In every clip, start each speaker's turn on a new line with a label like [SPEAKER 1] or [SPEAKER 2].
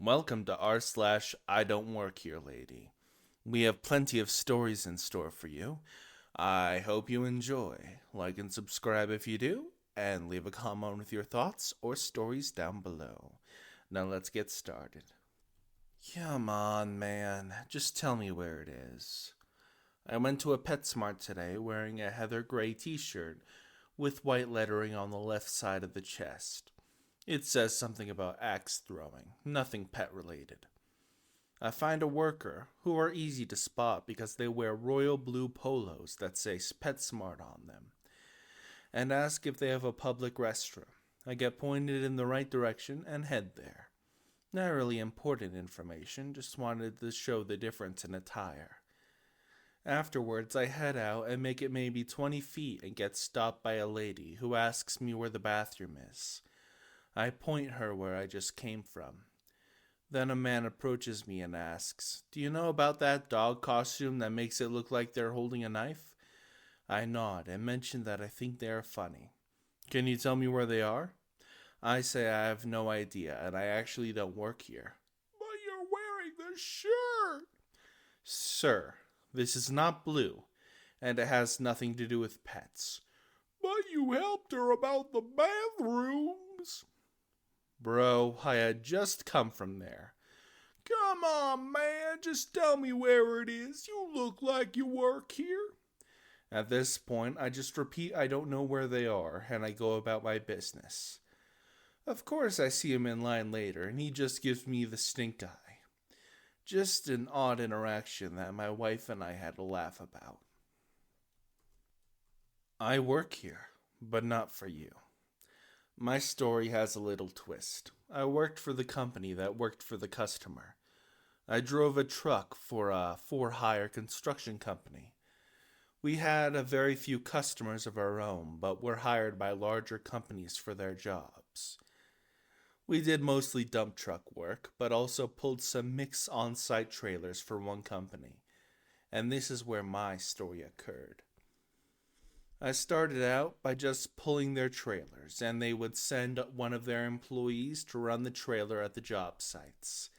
[SPEAKER 1] Welcome to r/IDontWorkHereLady. We have plenty of stories in store for you. I hope you enjoy. Like and subscribe if you do, and leave a comment with your thoughts or stories down below. Now let's get started. Come on, man. Just tell me where it is. I went to a PetSmart today wearing a heather gray t-shirt with white lettering on the left side of the chest. It says something about axe throwing, nothing pet related. I find a worker, who are easy to spot because they wear royal blue polos that say PetSmart on them, and ask if they have a public restroom. I get pointed in the right direction and head there. Not really important information, just wanted to show the difference in attire. Afterwards, I head out and make it maybe 20 feet and get stopped by a lady who asks me where the bathroom is. I point her where I just came from. Then a man approaches me and asks, "Do you know about that dog costume that makes it look like they're holding a knife?" I nod and mention that I think they are funny. "Can you tell me where they are?" I say I have no idea and I actually don't work here. "But you're wearing the shirt!" "Sir, this is not blue, and it has nothing to do with pets." "But you helped her about the bathrooms." "Bro, I had just come from there." "Come on, man, just tell me where it is. You look like you work here." At this point, I just repeat I don't know where they are, and I go about my business. Of course, I see him in line later, and he just gives me the stink eye. Just an odd interaction that my wife and I had a laugh about. I work here, but not for you. My story has a little twist. I worked for the company that worked for the customer. I drove a truck for a for-hire construction company. We had a very few customers of our own, but were hired by larger companies for their jobs. We did mostly dump truck work, but also pulled some mixed on-site trailers for one company. And this is where my story occurred. I started out by just pulling their trailers, and they would send one of their employees to run the trailer at the job sites.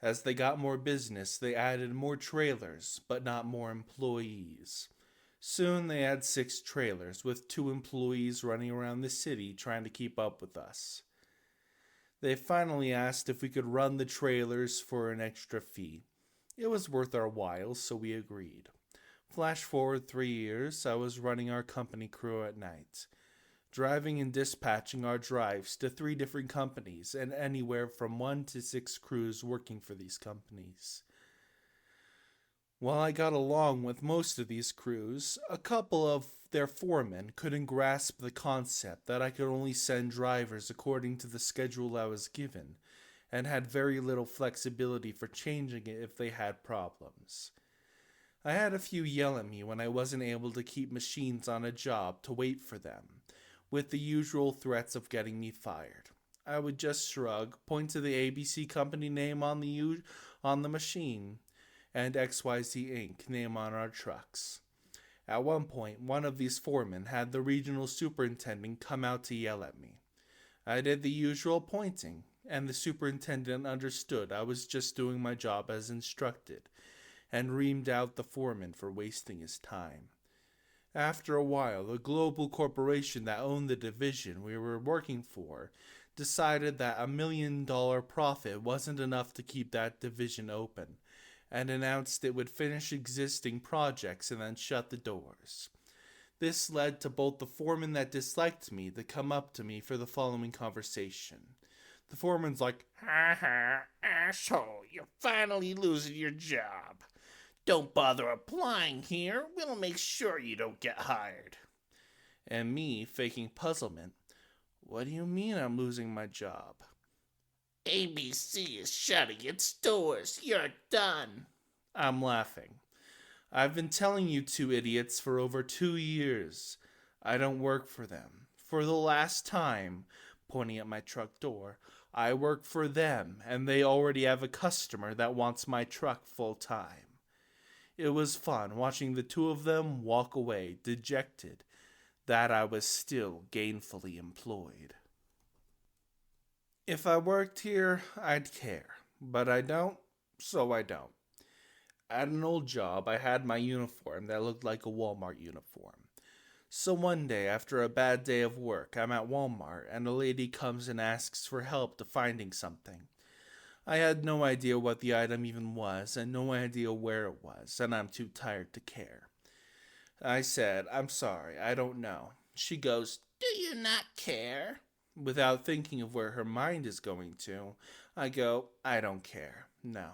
[SPEAKER 1] As they got more business, they added more trailers, but not more employees. Soon they had 6 trailers, with 2 employees running around the city trying to keep up with us. They finally asked if we could run the trailers for an extra fee. It was worth our while, so we agreed. Flash forward 3 years, I was running our company crew at night, driving and dispatching our drives to 3 different companies and anywhere from 1 to 6 crews working for these companies. While I got along with most of these crews, a couple of their foremen couldn't grasp the concept that I could only send drivers according to the schedule I was given, and had very little flexibility for changing it if they had problems. I had a few yell at me when I wasn't able to keep machines on a job to wait for them, with the usual threats of getting me fired. I would just shrug, point to the ABC company name on the machine, and XYZ Inc. name on our trucks. At one point, one of these foremen had the regional superintendent come out to yell at me. I did the usual pointing, and the superintendent understood I was just doing my job as instructed, and reamed out the foreman for wasting his time. After a while, the global corporation that owned the division we were working for decided that $1 million profit wasn't enough to keep that division open, and announced it would finish existing projects and then shut the doors. This led to both the foreman that disliked me to come up to me for the following conversation. The foreman's like, "Ha ha, asshole, you're finally losing your job. Don't bother applying here. We'll make sure you don't get hired." And me, faking puzzlement, "What do you mean I'm losing my job?" "ABC is shutting its doors. You're done." I'm laughing. "I've been telling you 2 idiots for over 2 years. I don't work for them. For the last time," pointing at my truck door, "I work for them, and they already have a customer that wants my truck full time." It was fun watching the 2 of them walk away, dejected that I was still gainfully employed. If I worked here, I'd care. But I don't, so I don't. At an old job, I had my uniform that looked like a Walmart uniform. So one day, after a bad day of work, I'm at Walmart and a lady comes and asks for help to finding something. I had no idea what the item even was and no idea where it was, and I'm too tired to care. I said, "I'm sorry, I don't know." She goes, "Do you not care?" Without thinking of where her mind is going to, I go, "I don't care. No."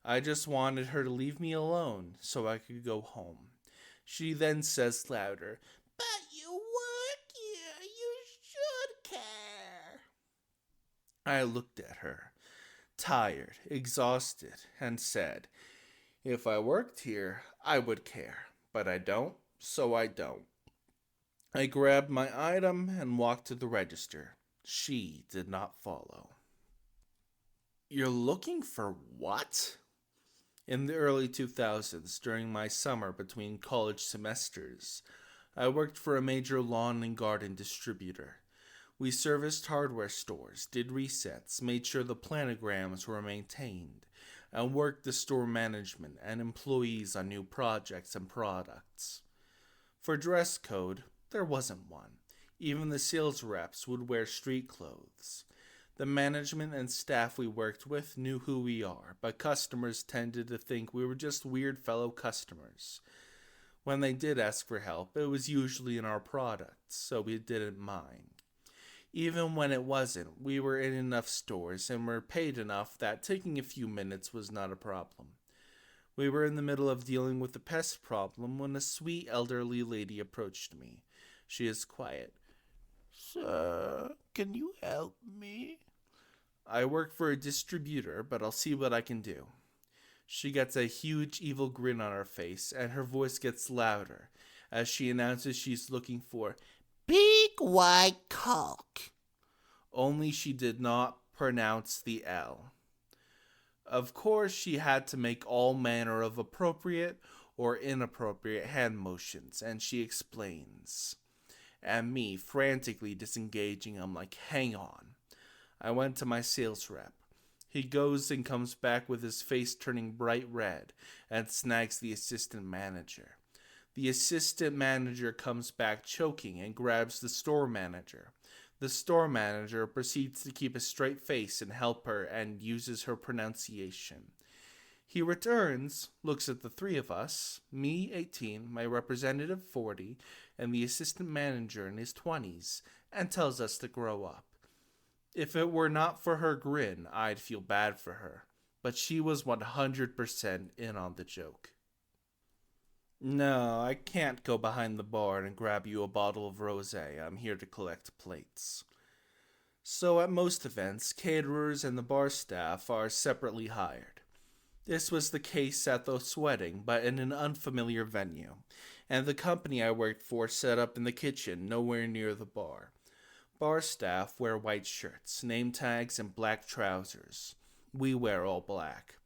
[SPEAKER 1] I just wanted her to leave me alone so I could go home. She then says louder, "But you work here. You should care." I looked at her, tired, exhausted, and said, "If I worked here, I would care. But I don't, so I don't." I grabbed my item and walked to the register. She did not follow. "You're looking for what?" In the early 2000s, during my summer between college semesters, I worked for a major lawn and garden distributor. We serviced hardware stores, did resets, made sure the planograms were maintained, and worked the store management and employees on new projects and products. For dress code, there wasn't one. Even the sales reps would wear street clothes. The management and staff we worked with knew who we are, but customers tended to think we were just weird fellow customers. When they did ask for help, it was usually in our products, so we didn't mind. Even when it wasn't, we were in enough stores and were paid enough that taking a few minutes was not a problem. We were in the middle of dealing with the pest problem when a sweet elderly lady approached me. She is quiet. "Sir, can you help me?" "I work for a distributor, but I'll see what I can do." She gets a huge evil grin on her face, and her voice gets louder as she announces she's looking for "big white cock." Only she did not pronounce the L. Of course, she had to make all manner of appropriate or inappropriate hand motions, and she explains. And me, frantically disengaging, I'm like, "Hang on." I went to my sales rep. He goes and comes back with his face turning bright red and snags the assistant manager. The assistant manager comes back choking and grabs the store manager. The store manager proceeds to keep a straight face and help her and uses her pronunciation. He returns, looks at the three of us, me 18, my representative 40, and the assistant manager in his 20s, and tells us to grow up. If it were not for her grin, I'd feel bad for her, but she was 100% in on the joke. "No, I can't go behind the bar and grab you a bottle of rosé. I'm here to collect plates." So at most events, caterers and the bar staff are separately hired. This was the case at this wedding, but in an unfamiliar venue, and the company I worked for set up in the kitchen, nowhere near the bar. Bar staff wear white shirts, name tags, and black trousers. We wear all black.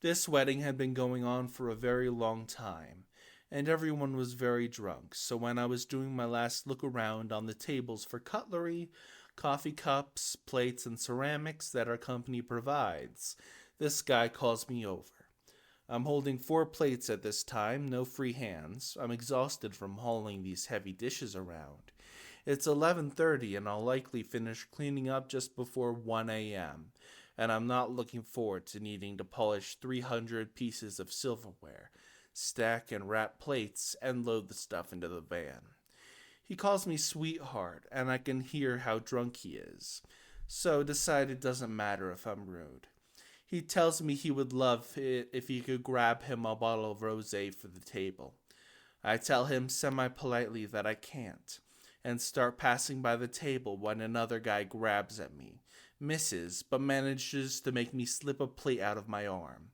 [SPEAKER 1] This wedding had been going on for a very long time, and everyone was very drunk, so when I was doing my last look around on the tables for cutlery, coffee cups, plates, and ceramics that our company provides, this guy calls me over. I'm holding 4 plates at this time, no free hands. I'm exhausted from hauling these heavy dishes around. It's 11:30 and I'll likely finish cleaning up just before 1 a.m., and I'm not looking forward to needing to polish 300 pieces of silverware, stack and wrap plates, and load the stuff into the van. He calls me sweetheart, and I can hear how drunk he is, so decide it doesn't matter if I'm rude. He tells me he would love it if he could grab him a bottle of rosé for the table. I tell him semi-politely that I can't, and start passing by the table when another guy grabs at me, misses, but manages to make me slip a plate out of my arm.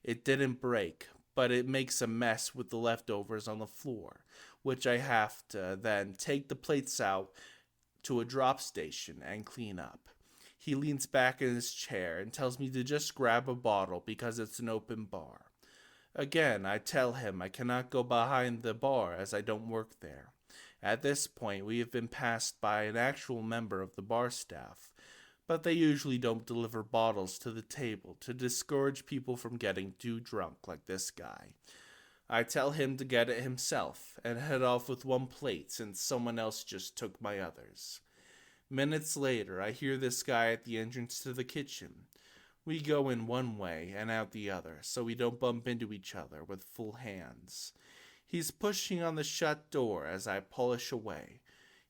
[SPEAKER 1] It didn't break, but it makes a mess with the leftovers on the floor, which I have to then take the plates out to a drop station and clean up. He leans back in his chair and tells me to just grab a bottle because it's an open bar. Again, I tell him I cannot go behind the bar as I don't work there. At this point, we have been passed by an actual member of the bar staff, but they usually don't deliver bottles to the table to discourage people from getting too drunk like this guy. I tell him to get it himself and head off with one plate since someone else just took my others. Minutes later, I hear this guy at the entrance to the kitchen. We go in one way and out the other so we don't bump into each other with full hands. He's pushing on the shut door as I polish away.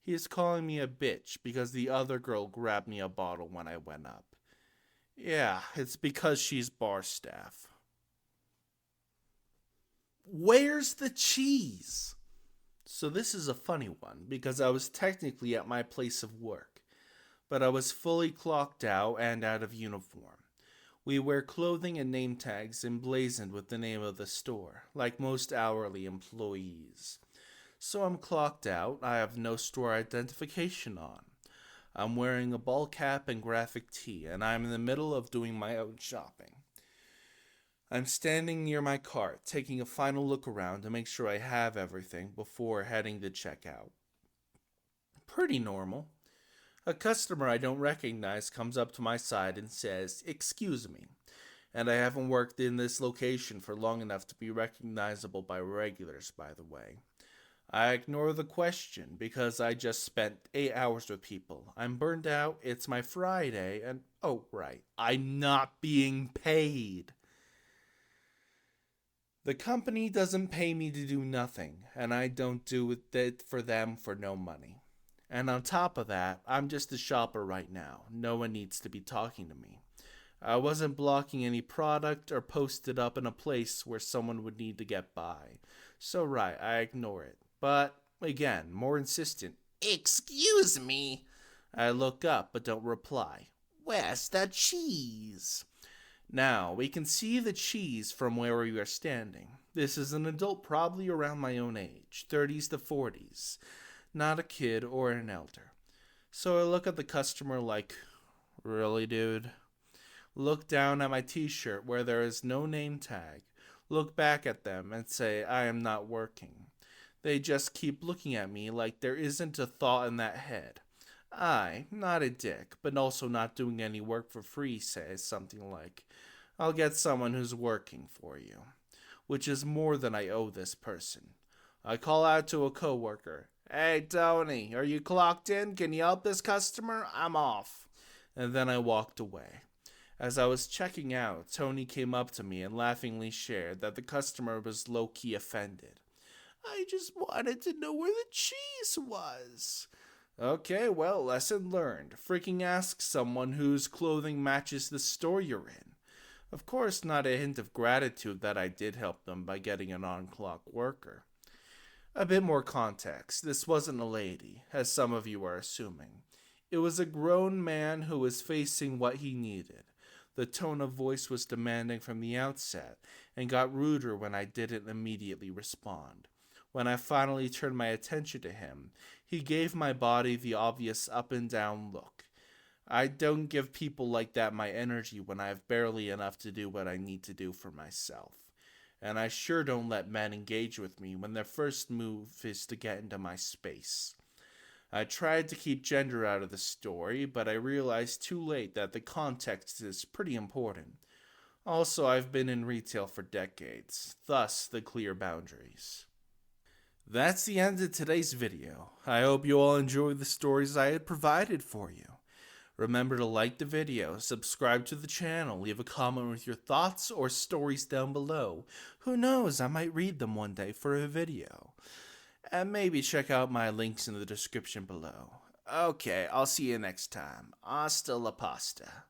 [SPEAKER 1] He is calling me a bitch because the other girl grabbed me a bottle when I went up. Yeah, it's because she's bar staff. Where's the cheese? So this is a funny one because I was technically at my place of work, but I was fully clocked out and out of uniform. We wear clothing and name tags emblazoned with the name of the store, like most hourly employees. So I'm clocked out, I have no store identification on. I'm wearing a ball cap and graphic tee, and I'm in the middle of doing my own shopping. I'm standing near my cart, taking a final look around to make sure I have everything before heading to checkout. Pretty normal. A customer I don't recognize comes up to my side and says, "Excuse me," and I haven't worked in this location for long enough to be recognizable by regulars, by the way. I ignore the question because I just spent 8 hours with people. I'm burned out, it's my Friday, and oh right, I'm not being paid. The company doesn't pay me to do nothing, and I don't do it for them for no money. And on top of that, I'm just a shopper right now. No one needs to be talking to me. I wasn't blocking any product or posted up in a place where someone would need to get by. So right, I ignore it. But, again, more insistent, "Excuse me." I look up but don't reply. "Where's the cheese?" Now, we can see the cheese from where we are standing. This is an adult probably around my own age, 30s to 40s. Not a kid or an elder. So I look at the customer like, "Really, dude?" Look down at my t-shirt where there is no name tag. Look back at them and say, "I am not working." They just keep looking at me like there isn't a thought in that head. I, not a dick, but also not doing any work for free, says something like, "I'll get someone who's working for you," which is more than I owe this person. I call out to a coworker, "Hey Tony, are you clocked in? Can you help this customer? I'm off." And then I walked away. As I was checking out, Tony came up to me and laughingly shared that the customer was low-key offended. "I just wanted to know where the cheese was." Okay, well, lesson learned. Freaking ask someone whose clothing matches the store you're in. Of course, not a hint of gratitude that I did help them by getting an on-clock worker. A bit more context. This wasn't a lady, as some of you are assuming. It was a grown man who was facing what he needed. The tone of voice was demanding from the outset, and got ruder when I didn't immediately respond. When I finally turned my attention to him, he gave my body the obvious up and down look. I don't give people like that my energy when I have barely enough to do what I need to do for myself. And I sure don't let men engage with me when their first move is to get into my space. I tried to keep gender out of the story, but I realized too late that the context is pretty important. Also, I've been in retail for decades, thus the clear boundaries. That's the end of today's video. I hope you all enjoyed the stories I had provided for you. Remember to like the video, subscribe to the channel, leave a comment with your thoughts or stories down below. Who knows, I might read them one day for a video. And maybe check out my links in the description below. Okay, I'll see you next time. Hasta la pasta.